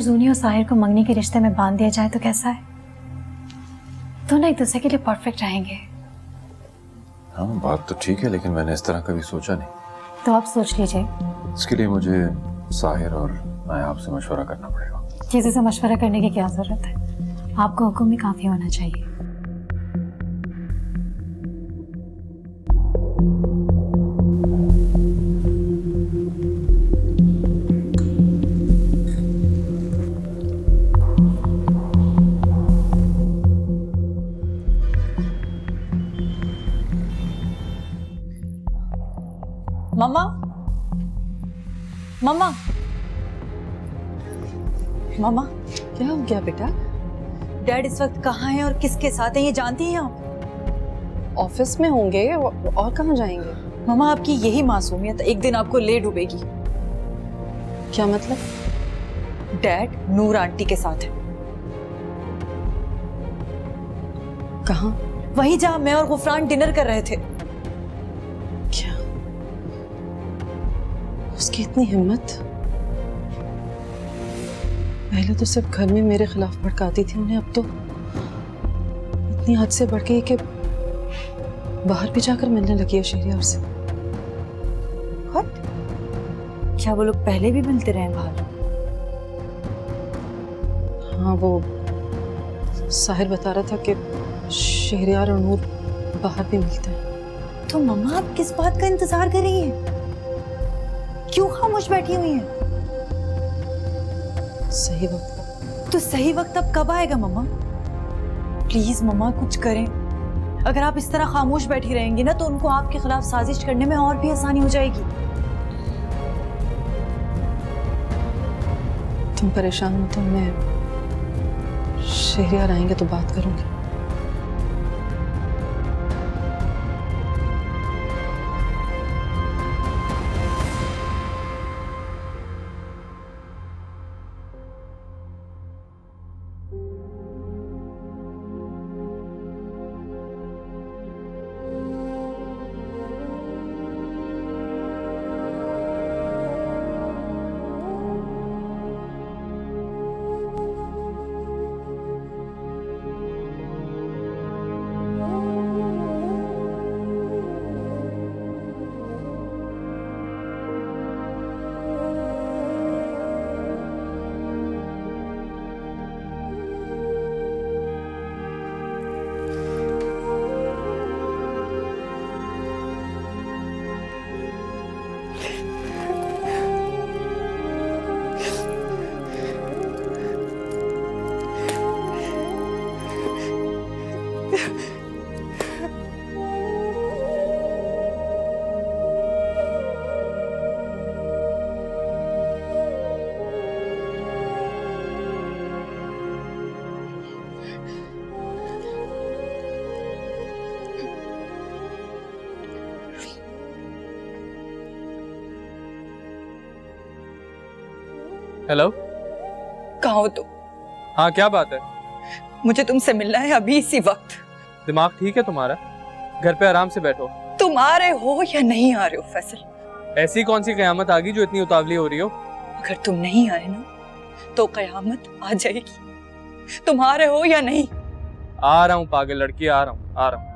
जूनी और साहिर को मंगनी के रिश्ते में बांध दिया जाए तो कैसा है? दोनों एक दूसरे के लिए परफेक्ट रहेंगे। हाँ बात तो ठीक है, लेकिन मैंने इस तरह कभी सोचा नहीं। तो आप सोच लीजिए। इसके लिए मुझे साहिर और नायाब से मशवरा करना पड़ेगा। किसी से मशवरा करने की क्या जरूरत है? आपको हुक्म ही काफी होना चाहिए। मम्मा, मम्मा, मम्मा, क्या हो गया बेटा? डैड इस वक्त कहाँ हैं और किसके साथ हैं ये जानती हैं आप? ऑफिस में होंगे और कहाँ जाएंगे? मम्मा आपकी यही मासूमियत एक दिन आपको ले डूबेगी। क्या मतलब? डैड नूर आंटी के साथ है। कहाँ? वहीं जहाँ मैं और गुफरान डिनर कर रहे थे। क्या उसकी इतनी हिम्मत? पहले तो सिर्फ घर में मेरे खिलाफ भड़काती थी उन्हें, अब तो इतनी हद से बढ़ गई कि बाहर भी जाकर मिलने लगी है शहरियार से। What? क्या वो लोग पहले भी मिलते रहे बाहर? हाँ, वो साहिर बता रहा था कि शहरियार और नूर बाहर भी मिलते हैं। तो मम्मा आप किस बात का इंतजार कर रही हैं? क्यों खामोश बैठी हुई हैं? सही वक्त। तो सही वक्त अब कब आएगा मम्मा? प्लीज मम्मा कुछ करें। अगर आप इस तरह खामोश बैठी रहेंगी ना तो उनको आपके खिलाफ साजिश करने में और भी आसानी हो जाएगी। तुम परेशान मत हो, मैं शहरियार आएंगे तो बात करूंगी। हेलो, कहाँ हो तुम? हाँ क्या बात है? मुझे तुमसे मिलना है अभी इसी वक्त। दिमाग ठीक है तुम्हारा? घर पे आराम से बैठो। तुम आ रहे हो या नहीं आ रहे हो फैसल? ऐसी कौन सी कयामत आ गई जो इतनी उतावली हो रही हो? अगर तुम नहीं आए ना तो कयामत आ जाएगी। तुम आ रहे हो या नहीं? आ रहा हूँ पागल लड़की, आ रहा हूँ, आ रहा हूँ।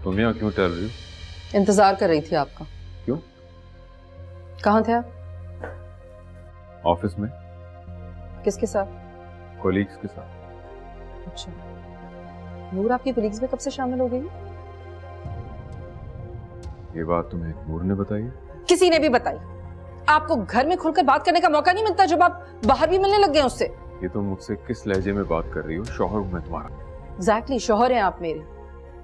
तुम यहाँ क्यों टहल रही हो? इंतजार कर रही थी आपका। क्यों? कहाँ थे आप? ऑफिस में किसके साथ? कोलीग्स के साथ। अच्छा, नूर आपकी कोलीग्स में कब से शामिल हो गई? ये बात तुम्हें नूर ने बताई है? किसी ने भी बताई। आपको घर में खुलकर बात करने का मौका नहीं मिलता जब आप बाहर भी मिलने लग गए उससे। ये तुम मुझसे किस लहजे में बात कर रही हो? शौहर हूं मैं तुम्हारा। एग्जैक्टली, शौहर हैं आप मेरे,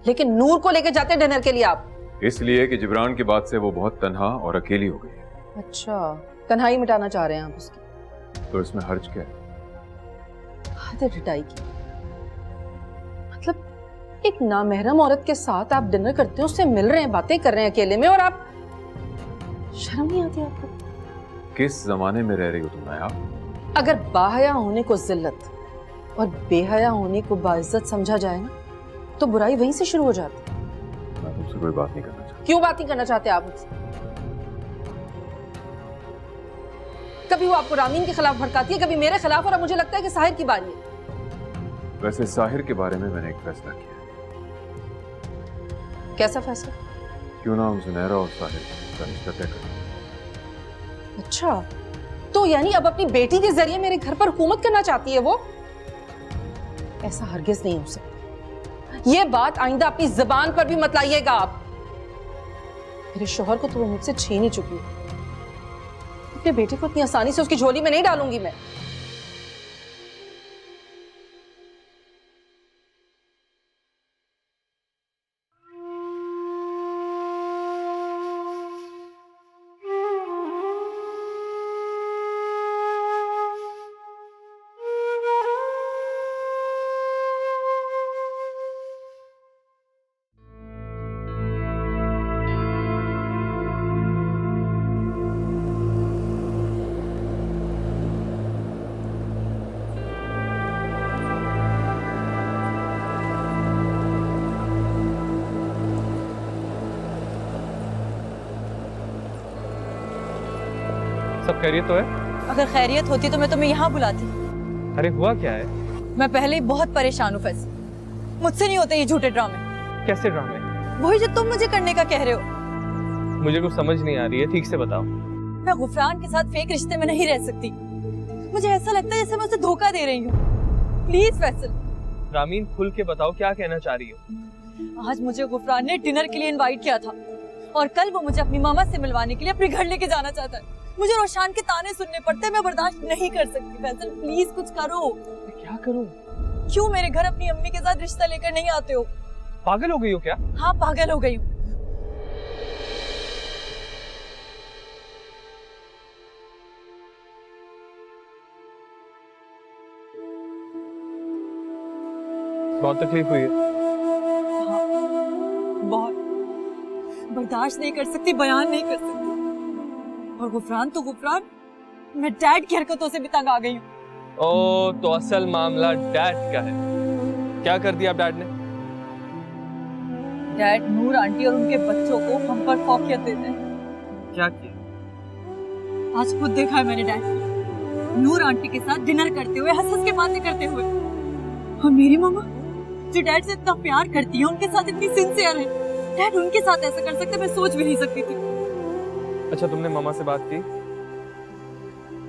लेकिन नूर को लेके जाते डिनर के लिए आप। इसलिए कि जिब्रान के बाद से वो बहुत तन्हा और अकेली हो गई है। अच्छा, तन्हाई मिटाना चाह रहे हैं आप उसकी। तो इसमें हर्ज क्या है? हद है ढिठाई की। मतलब एक नामहरम औरत के साथ आप डिनर करते हो, उससे मिल रहे हैं, बातें कर रहे हैं अकेले में, और आप शर्म नहीं आती आपको? किस जमाने में रह रही हो तुम नया? अगर बाहया होने को जिल्लत और बेहया होने को बाइज्जत समझा जाए ना, तो बुराई वहीं से शुरू हो जाती है। मैं तुमसे कोई बात नहीं करना चाहता। क्यों बात नहीं करना चाहते आप मुझसे? कभी वो आपको रामीन के खिलाफ भड़काती है, कभी मेरे खिलाफ, और अब मुझे लगता है कि साहिर की बारी है। वैसे साहिर के बारे में मैंने एक फैसला किया है। कैसा फैसला? क्यों ना हम सुनहरा और साहिर का रिश्ता तय करें। अच्छा, तो यानी अब अपनी बेटी के जरिए मेरे घर पर हुकूमत करना चाहती है वो? ऐसा हरगिज नहीं हो सकता। ये बात आइंदा अपनी जुबान पर भी मत लाइएगा आप। मेरे शोहर को तो वो मुझसे छीन ही चुकी है। अपने बेटे को इतनी आसानी से उसकी झोली में नहीं डालूंगी मैं। सब खैरियत तो है? अगर खैरियत होती तो मैं तुम्हें यहाँ बुलाती। अरे हुआ क्या है? मैं पहले ही बहुत परेशान हूँ फैसल। मुझसे नहीं होते ये झूठे ड्रामे। कैसे ड्रामे? वही जो तुम मुझे करने का कह रहे हो। मुझे कुछ समझ नहीं आ रही है, ठीक से बताओ। मैं गुफरान के साथ फेक रिश्ते में नहीं रह सकती। मुझे ऐसा लगता है जैसे मैं उसे धोखा दे रही हूँ। प्लीज फैसल। रामीन खुल के बताओ, क्या कहना चाह रही हो? आज मुझे गुफरान ने डिनर के लिए इनवाइट किया था और कल वो मुझे अपनी मामा से मिलवाने के लिए अपने घर लेके जाना चाहता है। मुझे रोशान के ताने सुनने पड़ते हैं, मैं बर्दाश्त नहीं कर सकती। फैसल प्लीज कुछ करो। क्या करूं? क्यों मेरे घर अपनी अम्मी के साथ रिश्ता लेकर नहीं आते हो? पागल हो गई हो क्या? हाँ पागल हो गई हूँ। बहुत तकलीफ हुई है। हाँ, बहुत। बर्दाश्त नहीं कर सकती, बयान नहीं कर सकती। और गुफरान तो गुफरान, मैं डैड की हरकतों से भी तंग आ गई हूँ। ओ, तो असल मामला डैड का है। क्या कर दिया डैड ने? डैड नूर आंटी और उनके बच्चों को हम पर फौकियत देते हैं। क्या किया? आज खुद देखा है मैंने डैड को नूर आंटी के साथ डिनर करते हुए, हंस हंस के बातें करते हुए। और मेरी मामा जो डैड से इतना प्यार करती है, उनके साथ इतनी सिंसियर है। डैड उनके साथ ऐसा कर सकते, मैं सोच भी नहीं सकती थी। अच्छा, तुमने मामा से बात की?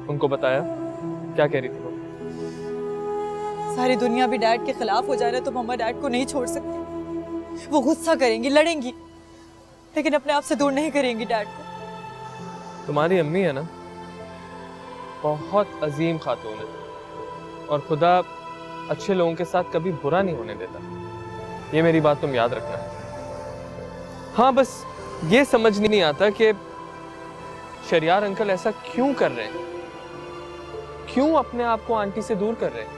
उनको बताया? क्या कह रही थी वो? सारी दुनिया भी डैड के खिलाफ हो जाए ना, तो मम्मा डैड को नहीं छोड़ सकती। वो गुस्सा करेंगी, लड़ेंगी, लेकिन अपने आप से दूर नहीं करेंगी डैड को। तुम्हारी अम्मी है ना, बहुत अजीम खातून है और खुदा अच्छे लोगों के साथ कभी बुरा नहीं होने देता। ये मेरी बात तुम याद रखना। हाँ, बस ये समझ नहीं आता कि शरियार अंकल ऐसा क्यों कर रहे हैं, क्यों अपने आप को आंटी से दूर कर रहे हैं।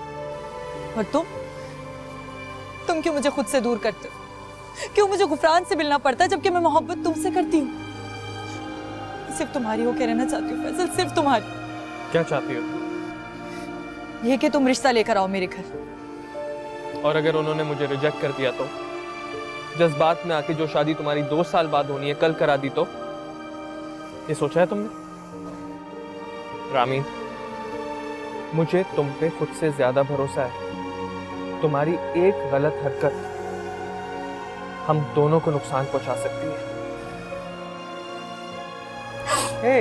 और तुम क्यों मुझे खुद से दूर करते हो? क्यों मुझे गुफरान से मिलना पड़ता है जबकि मैं मोहब्बत तुमसे करती हूँ? सिर्फ तुम्हारी हो के रहना चाहती हूँ फैसल, सिर्फ तुम्हारी। क्या चाहती हो? ये कि तुम रिश्ता लेकर आओ मेरे घर। और अगर उन्होंने मुझे रिजेक्ट कर दिया तो? जज्बात में आके जो शादी तुम्हारी 2 साल बाद होनी है कल करा दी तो? ये सोचा है तुमने? रामीन, मुझे तुम पे खुद से ज्यादा भरोसा है। तुम्हारी एक गलत हरकत हम दोनों को नुकसान पहुंचा सकती है। हे,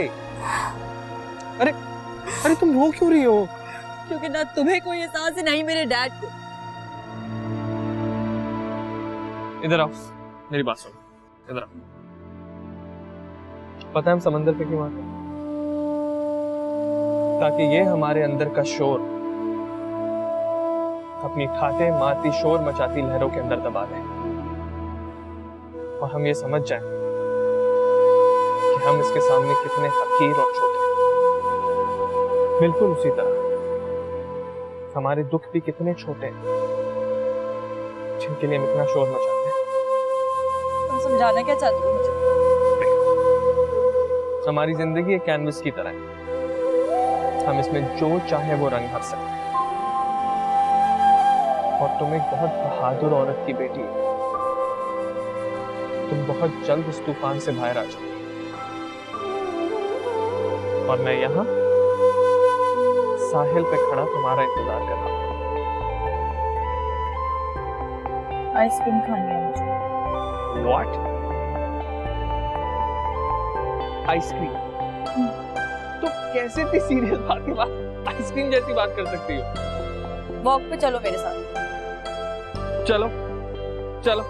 अरे तुम रो क्यों रही हो? क्योंकि ना तुम्हें कोई एहसास है, नहीं मेरे डैड को। इधर आओ, मेरी बात सुनो। इधर आओ। पता है हम समंदर पे क्यों आते हैं? ताकि ये हमारे अंदर का शोर अपनी ठाटे मारती शोर मचाती लहरों के अंदर दबा दें और हम ये समझ जाएं कि हम इसके सामने कितने हकीर और छोटे हैं। बिल्कुल उसी तरह हमारे दुख भी कितने छोटे हैं जिनके लिए हम इतना शोर मचाते हैं। तुम समझाना क्या चाहती हो मुझे? हमारी जिंदगी एक कैनवस की तरह है, हम इसमें जो चाहे वो रंग भर सकते हैं। और तुम एक बहुत बहादुर औरत की बेटी हो, तुम बहुत जल्द इस तूफान से बाहर आ जाओ। और मैं यहाँ साहिल पे खड़ा तुम्हारा इंतजार कर रहा हूँ। आइसक्रीम खानी है मुझे। What? आइसक्रीम? तो कैसे इतनी सीरियस बात के बाद आइसक्रीम जैसी बात कर सकती हो? वॉक पे चलो मेरे साथ। चलो चलो